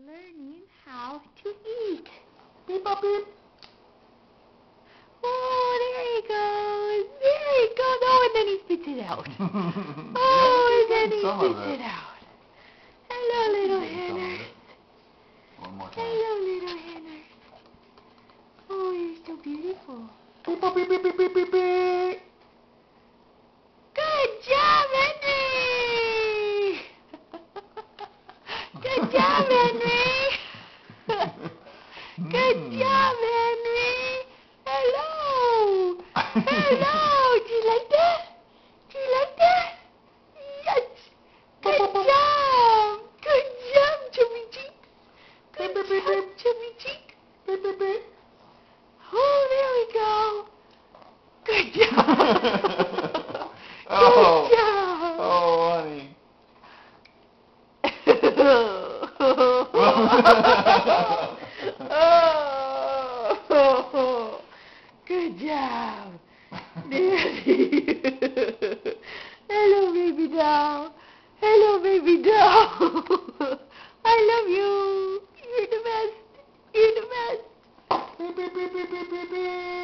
learning how to eat. Beep, bop, beep. Oh, there he goes. There he goes. Oh, and then he spits it out. Oh, and then he spits it out. Hello, little Hannah. One more time. Hello, little Hannah. Oh, you're so beautiful. Beep, bop, beep, beep, beep, beep, beep, beep. Good job, Henry. Good job, Henry. Good job, Henry. Hello. Hello. Do you like that? Do you like that? Yes. Good job. Good job, Chubby Cheek. Good job, Chubby Cheek. Beep, beep, beep. Oh, there we go. Good job. Oh. Good job. Oh, honey. Oh, good job. Hello, baby doll. Hello, baby doll. I love you. You're the best. You're the best. Beep, beep, beep, beep, beep, beep, beep.